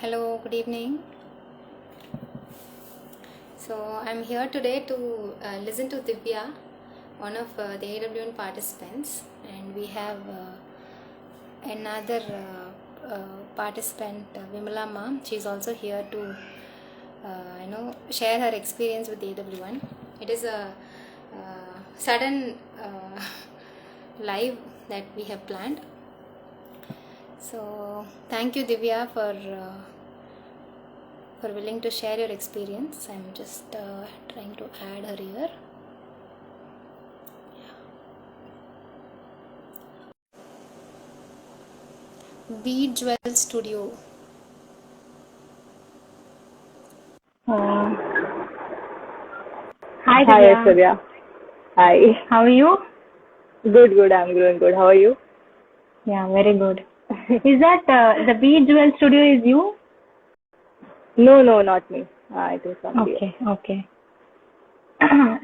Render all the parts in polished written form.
Hello, good evening. So, I'm here today to listen to Divya, one of the AWN participants, and we have another participant, Vimala ma'am. She's also here to, share her experience with AWN. It is a sudden live that we have planned. So, thank you, Divya, for willing to share your experience. I'm just trying to add her here. Bead Jewel Studio. Uh, Hi, Hi, Divya. Aishwarya. Hi. How are you? Good. I'm doing good. How are you? Yeah, very good. Is that the B Jewel Studio is you? No, not me. I think somebody else. Okay.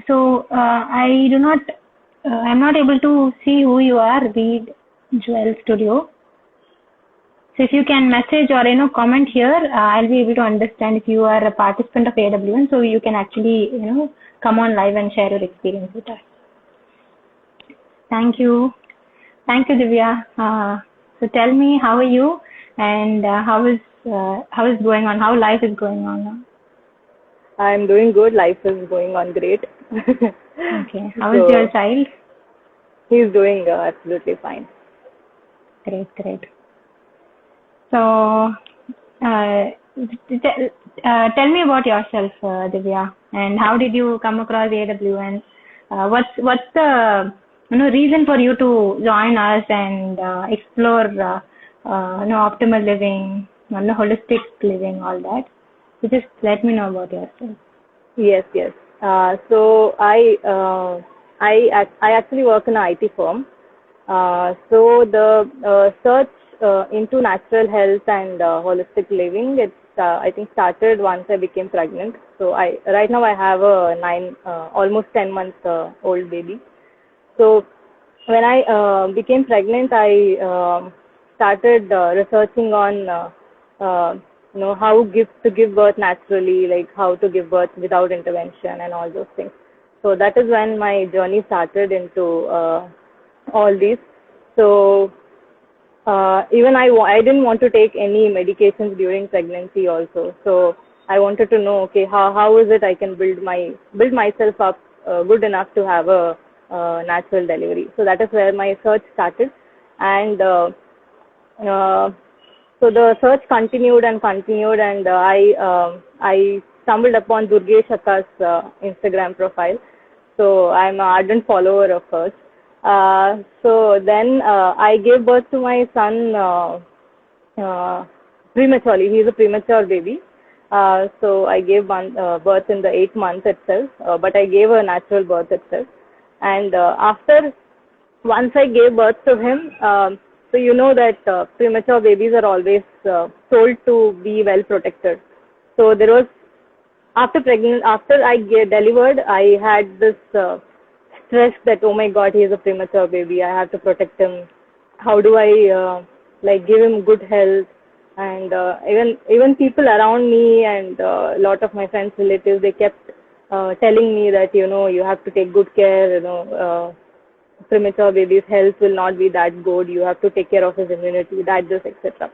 So I do not, I'm not able to see who you are, B Jewel Studio. So if you can message or comment here, I'll be able to understand if you are a participant of AWN. So you can actually come on live and share your experience with us. Thank you, Divya. So tell me, how are you, and how is going on? How life is going on now? I'm doing good. Life is going on great. Okay. How is your child? He's doing absolutely fine. Great. So, tell me about yourself, Divya, and how did you come across AWN? What's the reason for you to join us and explore optimal living, holistic living, all that? So just let me know about yourself. Yes. So I actually work in an IT firm. So the search into natural health and holistic living, it's I think started once I became pregnant. So right now I have a almost 10 months old baby. So when I became pregnant, I started researching on how to give birth naturally, like how to give birth without intervention and all those things. So that is when my journey started into all these. So even I didn't want to take any medications during pregnancy also. So I wanted to know, okay, how is it I can build myself up good enough to have a natural delivery. So that is where my search started, and so the search continued, and I stumbled upon Durgesh Akka's Instagram profile. So I'm an ardent follower of hers. So then I gave birth to my son prematurely. He is a premature baby. So I gave birth in the 8th month itself, but I gave a natural birth itself. And once I gave birth to him, so you know that premature babies are always told to be well protected. So there was after I delivered, I had this stress that, oh my God, he is a premature baby. I have to protect him. How do I give him good health? And even people around me and a lot of my friends, relatives, they kept telling me that you have to take good care. Premature baby's health will not be that good. You have to take care of his immunity, that this, etc.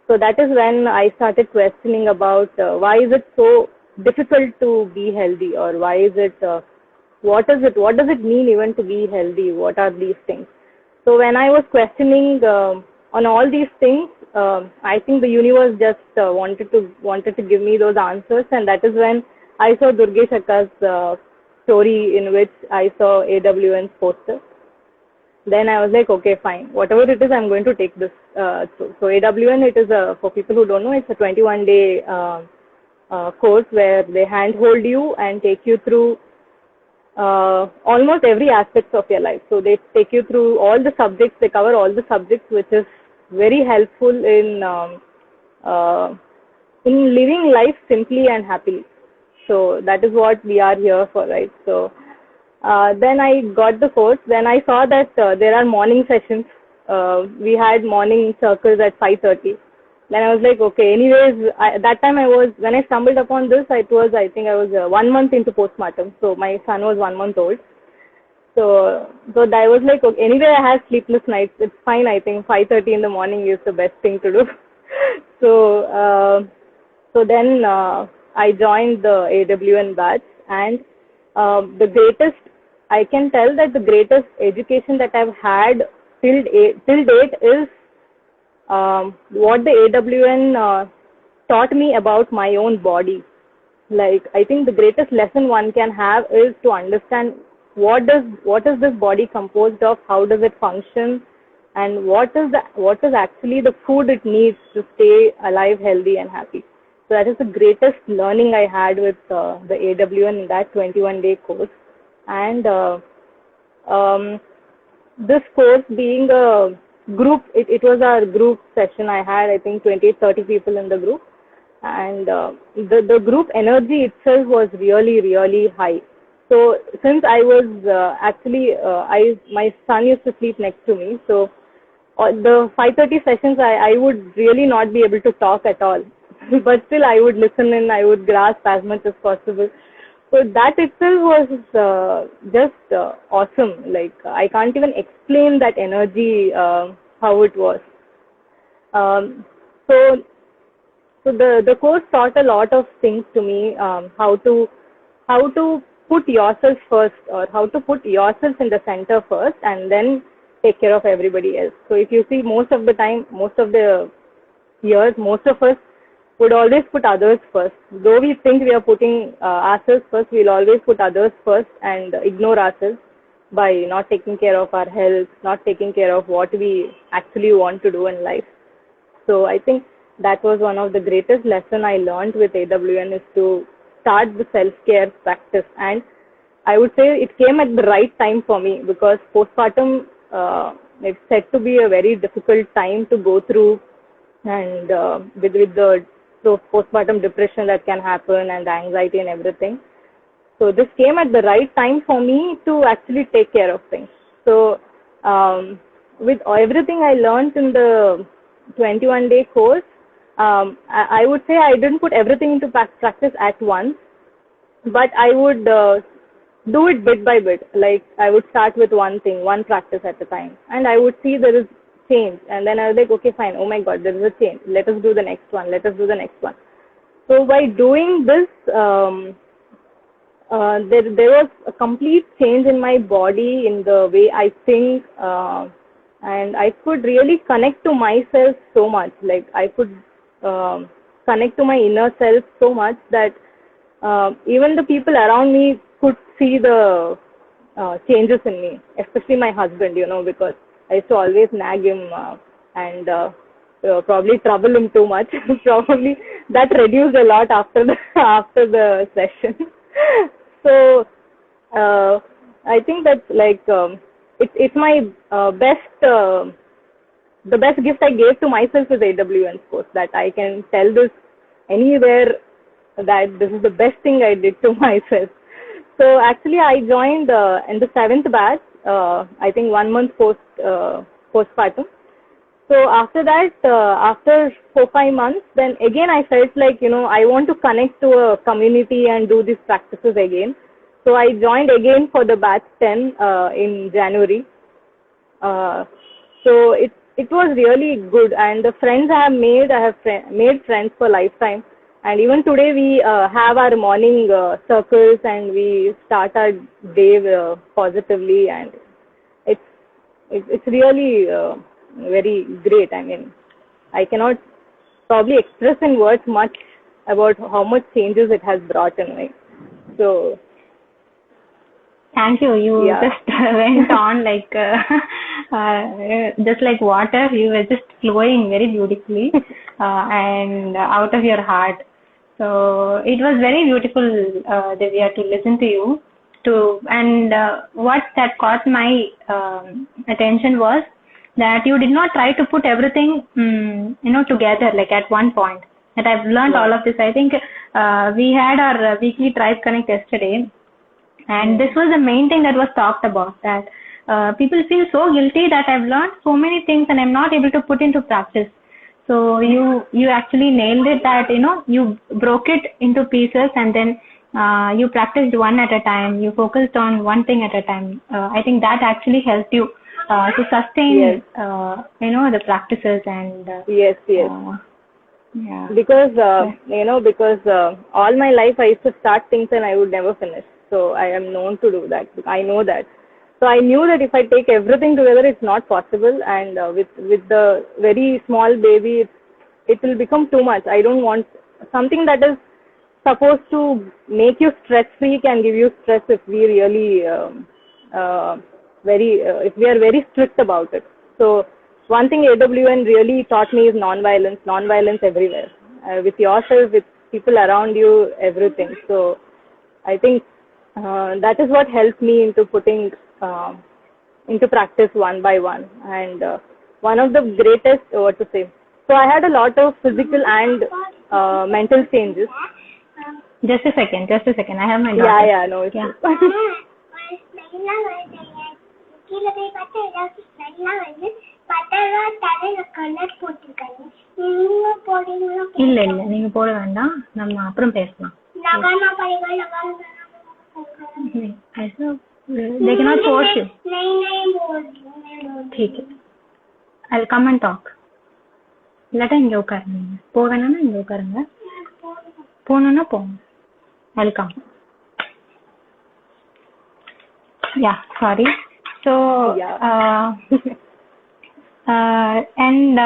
So that is when I started questioning about why is it so difficult to be healthy, or why is it what does it mean even to be healthy? What are these things? So when I was questioning on all these things, I think the universe just wanted to give me those answers, and that is when I saw Durgesh Akka's story, in which I saw AWN's poster. Then I was like, okay, fine, whatever it is, I'm going to take this through. So AWN, it is for people who don't know, it's a 21-day course where they handhold you and take you through almost every aspect of your life. So they take you through all the subjects, they cover all the subjects, which is very helpful in living life simply and happily. So that is what we are here for, right? So then I got the course. Then I saw that there are morning sessions. We had morning circles at 5:30. then I was like, okay, anyways, that time when I stumbled upon this, I think I was 1 month into postpartum. So my son was 1 month old. So I was like, okay, anyway, I have sleepless nights. It's fine. I think 5:30 in the morning is the best thing to do. So then I joined the AWN batch, and I can tell that the greatest education that I've had till date is what the AWN taught me about my own body. Like, I think the greatest lesson one can have is to understand what is this body composed of, how does it function, and what is actually the food it needs to stay alive, healthy, and happy. So that is the greatest learning I had with the AWN in that 21-day course. And this course being a group, it was our group session. I had, I think, 20-30 people in the group, and the group energy itself was really, really high. So since I was my son used to sleep next to me, so the 5:30 sessions I would really not be able to talk at all, but still I would listen and I would grasp as much as possible. So that itself was just awesome. Like, I can't even explain that energy, how it was. So the course taught a lot of things to me, how to put yourself first, or how to put yourself in the center first, and then take care of everybody else. So if you see, most of the years, most of us would always put others first. Though we think we are putting ourselves first, we'll always put others first and ignore ourselves by not taking care of our health, not taking care of what we actually want to do in life. So I think that was one of the greatest lessons I learned with AWN, is to start the self-care practice. And I would say it came at the right time for me, because postpartum, it's said to be a very difficult time to go through, and with the postpartum depression that can happen, and the anxiety and everything. So this came at the right time for me to actually take care of things. So with everything I learned in the 21-day course, I would say I didn't put everything into practice at once, but I would do it bit by bit. Like, I would start with one practice at a time, and I would see there is change, and then I was like, okay, fine, oh my god, there is a change, let us do the next one. So by doing this, there was a complete change in my body, in the way I think, and I could really connect to myself so much. Like, I could connect to my inner self so much that even the people around me could see the changes in me, especially my husband, because I used to always nag him and probably trouble him too much. Probably that reduced a lot after the session. So I think that, like, it's my the best gift I gave to myself is AWN course, that I can tell this anywhere, that this is the best thing I did to myself. So actually I joined in the 7th batch, I think 1 month postpartum. So after that, after 4-5 months, then again I felt like, I want to connect to a community and do these practices again. So I joined again for the batch 10 in January. So it was really good, and the friends I have made friends for lifetime. And even today we have our morning circles, and we start our day positively, and it's really very great. I mean, I cannot probably express in words much about how much changes it has brought in me. So thank you. You just went on like just like water. You were just flowing very beautifully and out of your heart. So it was very beautiful, Divya, to listen to you. And what that caught my attention was that you did not try to put everything, together, like at one point. That I've learned all of this. I think we had our weekly Tribe Connect yesterday, and this was the main thing that was talked about, that people feel so guilty that I've learned so many things and I'm not able to put into practice. So you actually nailed it, that you broke it into pieces, and then you practiced one at a time. You focused on one thing at a time. I think that actually helped you to sustain Yes. the practices, and Yes, yes. yeah. Because all my life I used to start things and I would never finish. So I am known to do that. I know that. So I knew that if I take everything together, it's not possible. And with the very small baby, it will become too much. I don't want something that is supposed to make you stress free can give you stress if we really if we are very strict about it. So one thing AWN really taught me is non-violence. Non-violence everywhere, with yourself, with people around you, everything. So I think that is what helped me into putting into practice one by one. And one of the greatest, what to say, so I had a lot of physical and mental changes. Just a second. I have my daughter. Yeah, no issue. Yeah. இல்ல நீங்க போட வேண்டாம், நம்ம அப்புறம் பேசலாம். They cannot force you. ठीक है, I'll come and talk. இல்லாட்டா இங்க உட்காருங்க, போவேன்னா இங்க உட்காருங்க, போகணும்னா போங்க. I'll come. Yeah, sorry. So and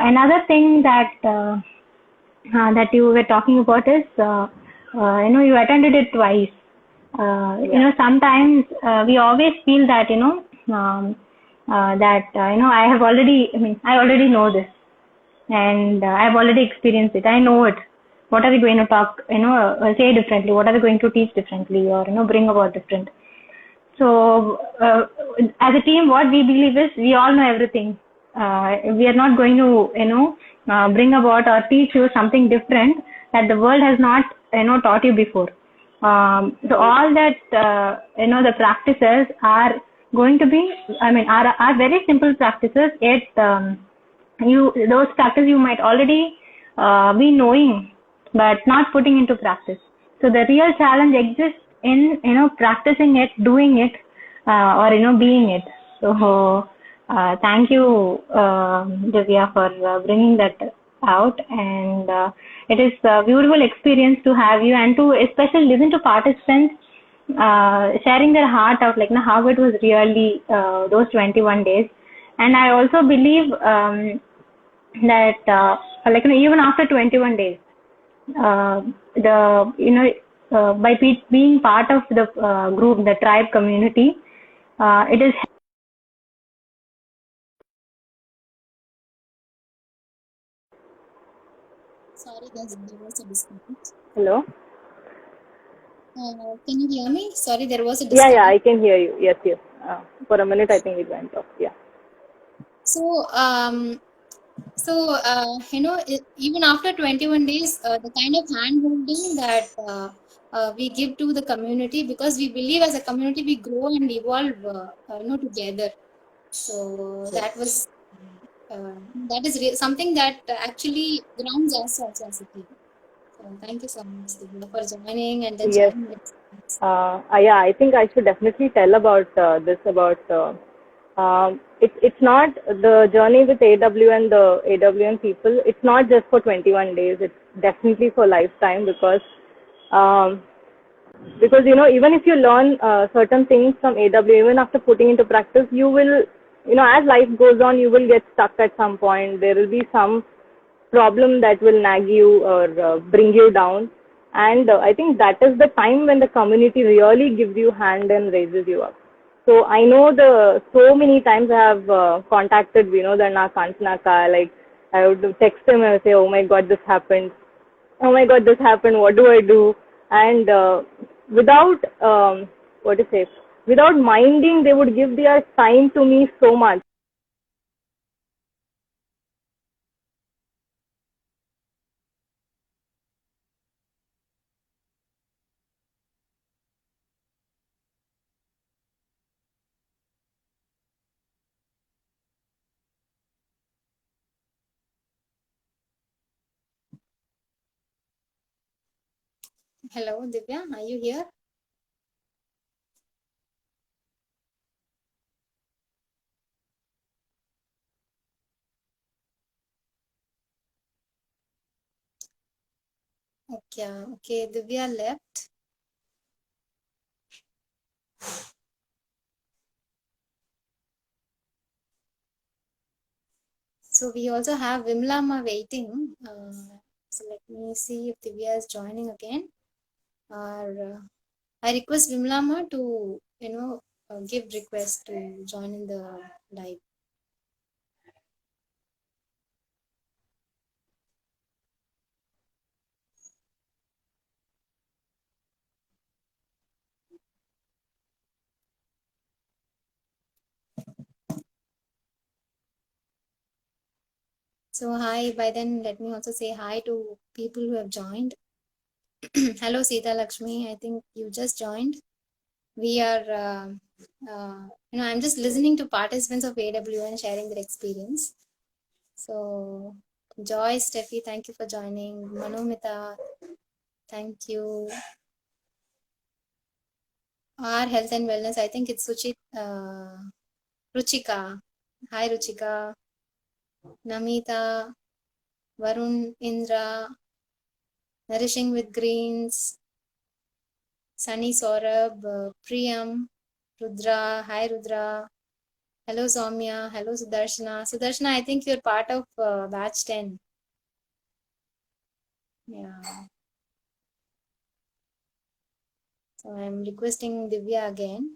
another thing that that you were talking about is you attended it twice. Sometimes we always feel that I have already, I already know this, and I have already experienced it. I know it. What are we going to talk, say differently? What are we going to teach differently, or bring about different? So as a team, what we believe is we all know everything. We are not going to bring about or teach you something different that the world has not taught you before. So all that the practices are going to be, are very simple practices, yet those practices you might already be knowing but not putting into practice. So the real challenge exists in practicing it, doing it, or being it. So thank you, Divya, for bringing that out, and it is a beautiful experience to have you, and to especially listen to participants sharing their heart out, like how it was really those 21 days. And I also believe that even after 21 days, by being part of the group, the tribe community, it is. Sorry guys, there was a disconnect. Hello? Can you hear me? Sorry, there was a disconnect. Yeah, I can hear you. Yes. For a minute, I think it went off. Yeah. So, even after 21 days, the kind of hand holding that we give to the community, because we believe as a community we grow and evolve together. So that was something that actually grounds us also as a team. So thank you so much, Divya, for joining and then Yes. sharing it. I think I should definitely tell about this. About it's not the journey with AW and the AWN people. It's not just for 21 days. It's definitely for lifetime, because even if you learn certain things from AW, even after putting into practice, you will, as life goes on, you will get stuck at some point. There will be some problem that will nag you or bring you down. And I think that is the time when the community really gives you hand and raises you up. So I know so many times I have contacted Vinodana Kantanaka, like I would text him and say, oh my God, this happened. Oh my God, this happened. What do I do? And without, without minding, they would give their time to me so much. Hello, Divya, are you here? Okay, Divya left. So we also have Vimlama waiting. So let me see if Divya is joining again. Or I request Vimlama to, give request to join in the live. So hi, by then let me also say hi to people who have joined. Hello, Sita Lakshmi. I think you just joined. We are, I'm just listening to participants of AWN sharing their experience. So, Joy, Steffi, thank you for joining. Manumita, thank you. Our health and wellness, I think it's Ruchika. Hi, Ruchika. Namita, Varun, Indra, Nourishing with Greens, Sunny Saurabh, Priyam, Rudra. Hi, Rudra. Hello, Soumya. Hello, Sudarshana. Sudarshana, I think you're part of batch 10. Yeah. So I'm requesting Divya again.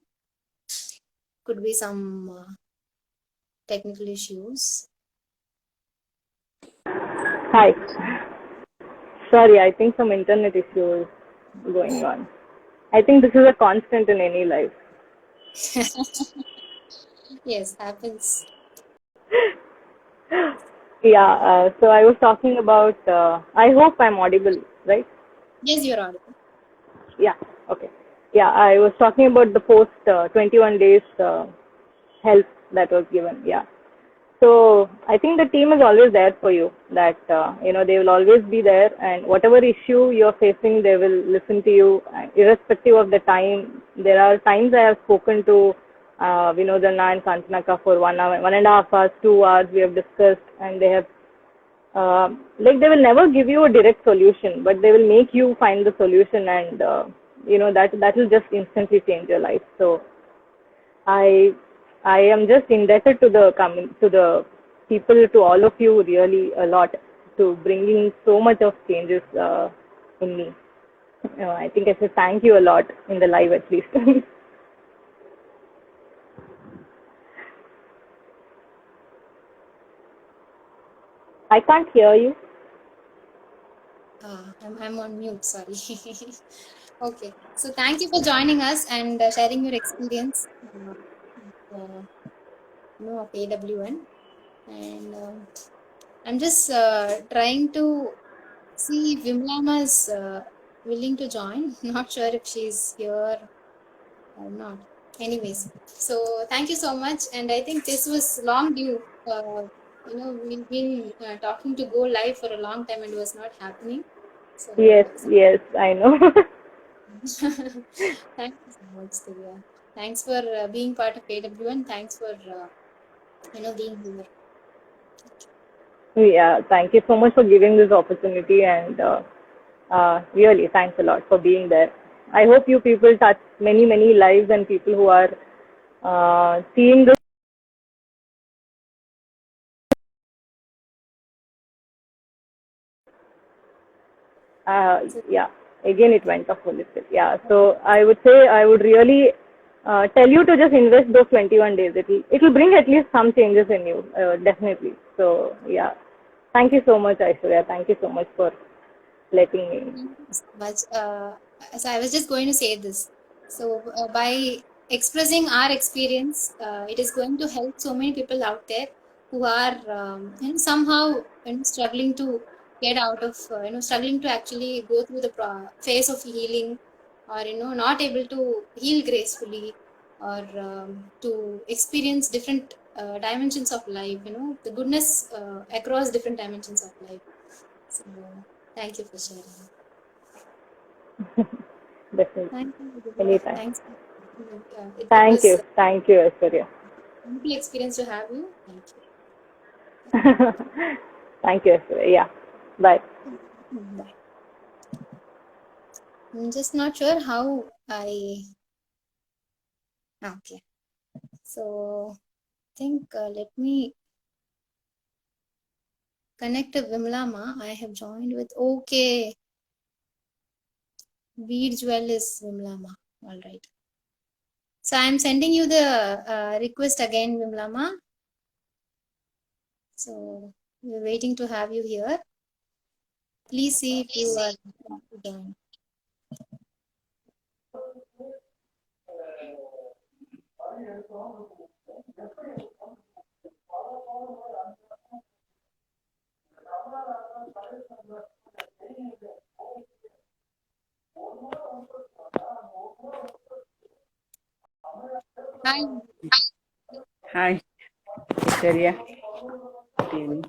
Could be some technical issues. Hi. Sorry, I think some internet issue is going on. I think this is a constant in any life. Yes, happens. Yeah, so I was talking about, I hope I'm audible, right? Yes, you're audible. Yeah, okay. Yeah, I was talking about the post 21 days help that was given. Yeah. So I think the team is always there for you. That they will always be there, and whatever issue you're facing, they will listen to you, irrespective of the time. There are times I have spoken to Vinodana and Kantanaka for 1 hour, 1.5 hours, 2 hours. We have discussed, and they have they will never give you a direct solution, but they will make you find the solution, and that will just instantly change your life. So I I am just indebted to the people, to all of you, really a lot, to bringing so much of changes in me. I think I should thank you a lot in the live, at least. I can't hear you. I'm on mute, sorry. Okay, so thank you for joining us and sharing your experience of AWN. And I'm just trying to see if Vimlama is willing to join. Not sure if she's here or not. Anyways, so thank you so much. And I think this was long due. We've been talking to go live for a long time and it was not happening. Yes, So yes, I know. thank you so much, Divya. Thanks for being part of AWN. Thanks for being here. Yeah, thank you so much for giving this opportunity, and really, thanks a lot for being there. I hope you people touch many, many lives, and people who are seeing this. So, Yeah, again it went off a little. Yeah, so I would say, I would really tell you to just invest those 21 days. It'll bring at least some changes in you, definitely. So yeah, thank you so much, Aishwarya. Thank you so much for letting me in. thank you so much. So I was just going to say this. So by expressing our experience, it is going to help so many people out there who are somehow struggling to get out of struggling to actually go through the phase of healing, or not able to heal gracefully, or to experience different dimensions of life. The goodness across different dimensions of life. So thank you for sharing. Definitely. Thank you. Anytime. Thanks. It Thank was you. Thank you, Aishwarya. a wonderful experience to have you. Thank you. Thank you, Aishwarya. Yeah. Bye. Bye. I'm just not sure how I. Okay. So, I think let me connect to Vimlama. I have joined with. Okay. Bead Jewel is Vimlama. All right. So, I'm sending you the request again, Vimlama. So, we're waiting to have you here. Please see if you are joined. Hi. Hi, Aishwarya. Good evening.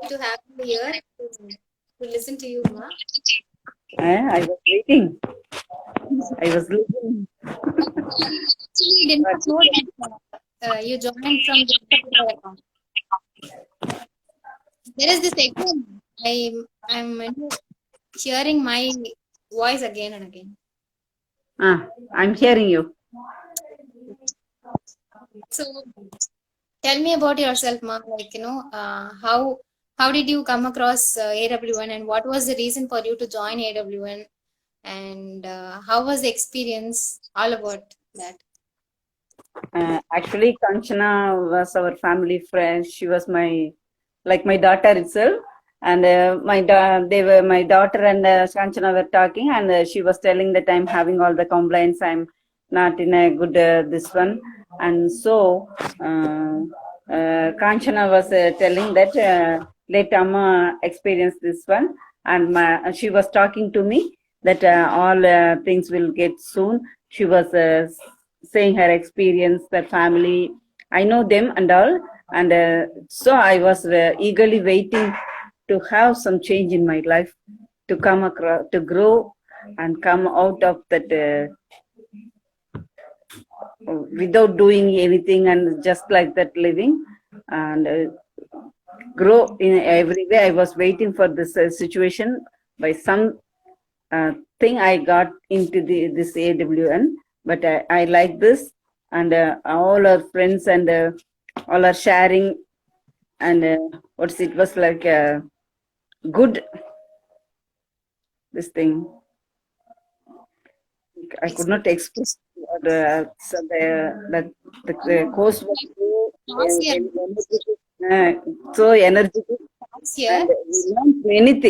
To have you here to listen to you, Ma. I was waiting. I was listening. Actually did not know that you joined from the other account. There is this echo. I'm hearing my voice again and again. I'm hearing you. So tell me about yourself, Ma. Like how did you come across AW1 and what was the reason for you to join AW1 and how was the experience? All about that. Actually, Kanchana was our family friend. She was my daughter itself. And they were my daughter and Kanchana were talking, and she was telling that I'm having all the complaints. I'm not in a good this one, and so Kanchana was telling that let Amma experience this one, and she was talking to me that all things will get soon. She was saying her experience, the family. I know them and all, and so I was eagerly waiting to have some change in my life, to come across, to grow, and come out of that without doing anything and just like that living, and grow in every way. I was waiting for this situation. By some thing, I got into this AWN, but I like this, and all our friends and all are sharing, and it was like a good this thing. I could not express the course was Pause here. so energetic, Pause here. and we learned many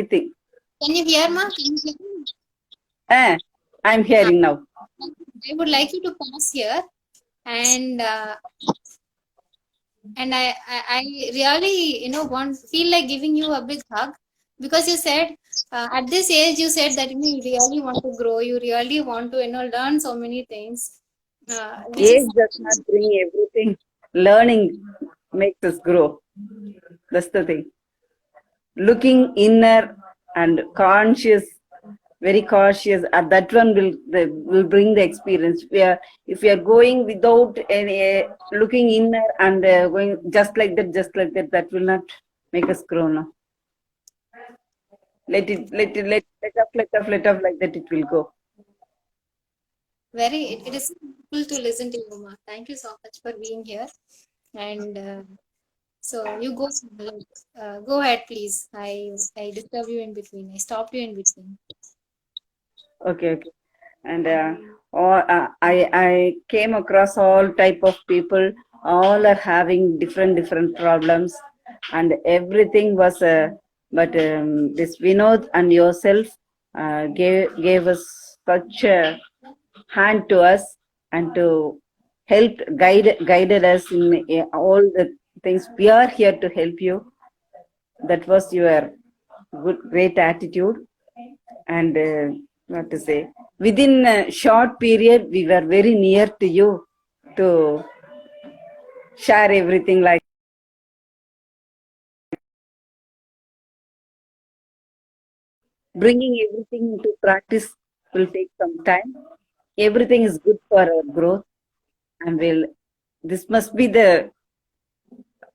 things. Can you hear, Ma? Can you hear me? I'm hearing now. I would like you to pause here and I really feel like giving you a big hug because you said at this age you said that you really want to grow, you really want to learn so many things, which Age is does not bring everything. Learning makes us grow. That's the thing. Looking inner and conscious, very cautious, and that one will bring the experience. If we are going without any looking inner and going just like that, that will not make us grow. No. Let off like that. It will go. it is cool to listen to you, Ma. Thank you so much for being here. And so you go ahead, please. I disturbed you in between. I stopped you in between. Okay. And I came across all type of people. All are having different problems, and everything was. But this Vinod and yourself gave us such a hand to us, and to guided us in all the things. We are here to help you. That was your great attitude, and what to say, within a short period we were very near to you to share everything. Like bringing everything into practice will take some time. Everything is good for our growth, and this must be the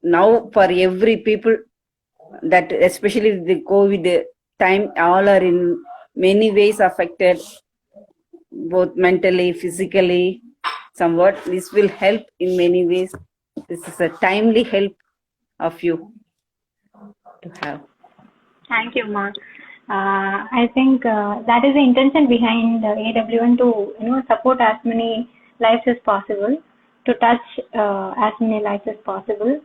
now for every people, that especially the COVID time, all are in many ways affected, both mentally, physically, somewhat. This will help in many ways. This is a timely help of you to have. Thank you, Ma. I think that is the intention behind AWN, to support as many lives as possible, to touch as many lives as possible,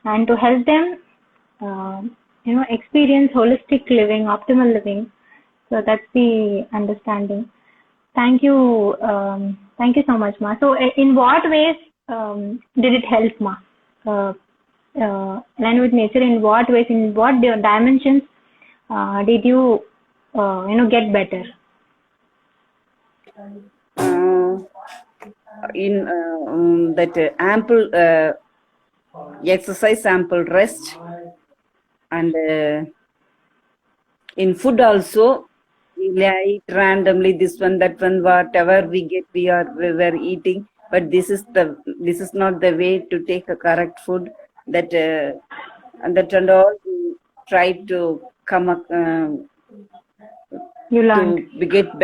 and to help them experience holistic living, optimal living. So that's the understanding. Thank you so much, Ma. So in what ways did it help, Ma? Align with nature, in what ways, in what dimensions did you get better? In that ample exercise, ample rest, and in food also, we eat randomly, this one, that one, whatever we get, we were eating. But this is not the way to take a correct food. That and all, we try to come up You learned. to get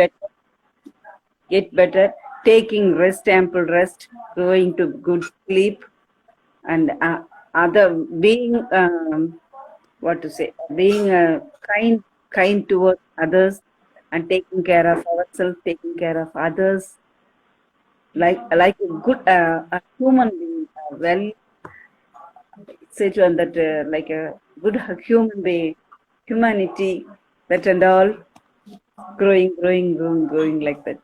better, taking rest, ample rest, going to good sleep, and other being being kind towards others, and taking care of ourselves, taking care of others, like a good a human being, well said one, that like a good human being, humanity, that and all, growing like that.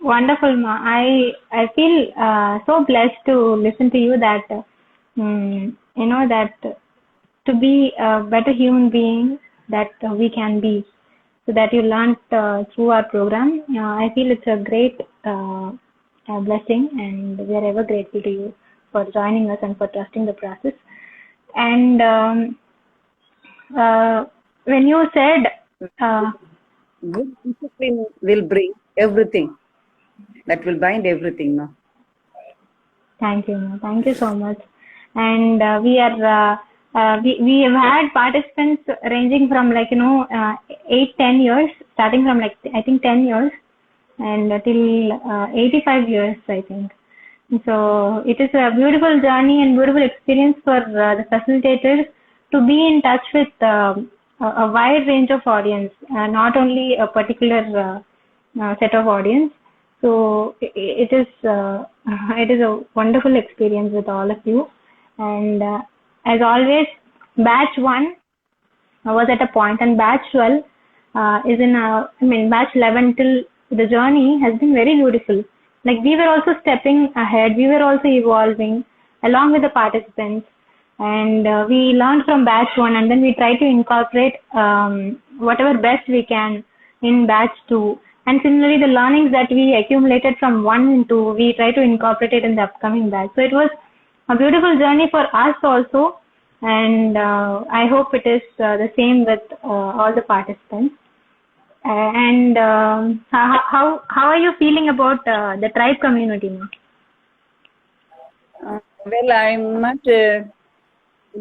Wonderful, Ma. I feel so blessed to listen to you, that that to be a better human being that we can be, so that you learned through our program. I feel it's a great blessing, and we are ever grateful to you for joining us and for trusting the process. And when you said good discipline will bring everything, that will bind everything, no? Thank you, Ma. Thank you so much. And we have had participants ranging from 8-10 years, starting from I think 10 years, and till 85 years, I think. So it is a beautiful journey and beautiful experience for the facilitators to be in touch with a wide range of audience, not only a particular set of audience. So it is a wonderful experience with all of you. And as always, batch 1 was at a point, and batch 12 is in batch 11 till the journey has been very beautiful. Like, we were also stepping ahead, we were also evolving along with the participants, and we learned from batch 1, and then we try to incorporate whatever best we can in batch 2. And similarly, the learnings that we accumulated from 1 and 2, we try to incorporate it in the upcoming batch. So it was a beautiful journey for us also, and I hope it is the same with all the participants. And how are you feeling about the tribe community now? Well, I'm not in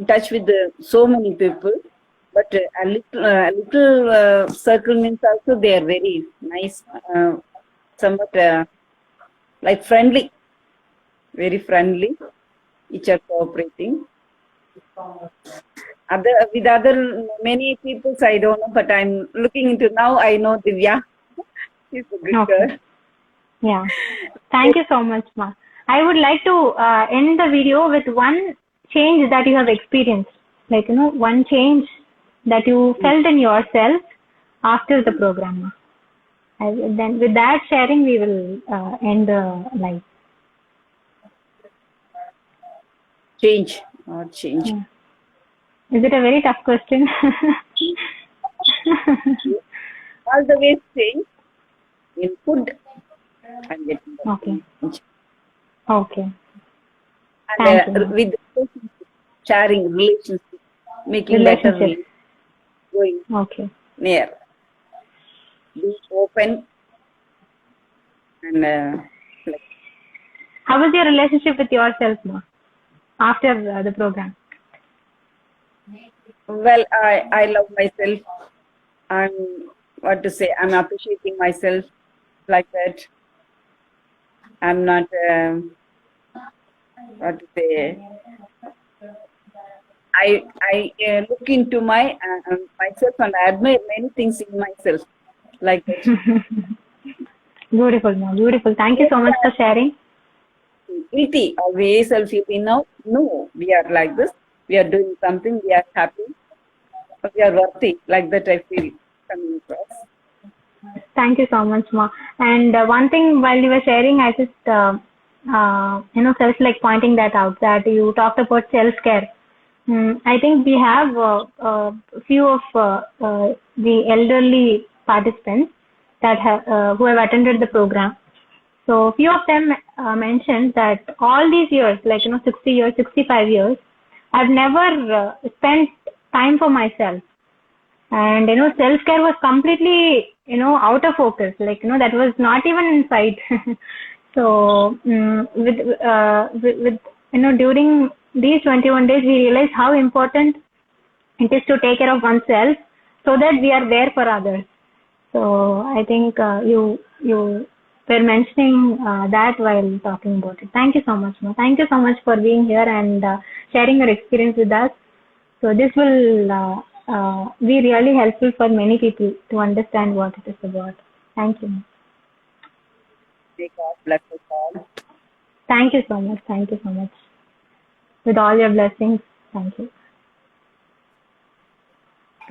touch with so many people, but a little circle means also they are very nice, somewhat like friendly, very friendly, each are cooperating. With other many people, I don't know, but I'm looking into now. I know Divya. She's a good girl. Yeah. Thank you so much, Ma. I would like to end the video with one change that you have experienced, one change that you felt in yourself after the program. Then with that sharing, we will end the live. Change or change. Yeah. Is it a very tough question? All the ways change. In food, I'm getting that. Okay. Okay. And with sharing relationship, making better, going okay. near. be open and like, How was your relationship with yourself, ma, after the program? well, I love myself. I'm what to say. I'm appreciating myself like that. I'm not what to say. I look into myself and I admire many things in myself like that. Beautiful, ma. Beautiful. Thank you so much for sharing. Guilty always I'll feel now. No, we are like this. We are doing something. We are happy. We are worthy. Like that, I feel coming across. Thank you so much, ma. And one thing while you were sharing, I just felt like pointing that out, that you talked about self-care. I think we have a few of the elderly participants that who have attended the program. So few of them mentioned that all these years, 60 years, 65 years, I've never spent time for myself. And self-care was completely out of focus, that was not even in sight. So with during these 21 days, we realized how important it is to take care of oneself so that we are there for others. So I think you were mentioning that while talking about it. Thank you so much, ma. Thank you so much for being here and sharing your experience with us. So this will be really helpful for many people to understand what it is about. Thank you, ma. May God bless us all. Thank you so much. Thank you so much. With all your blessings, thank you.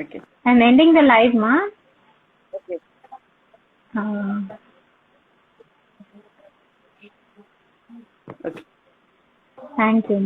Okay. I'm ending the live, ma. Okay. Thank you.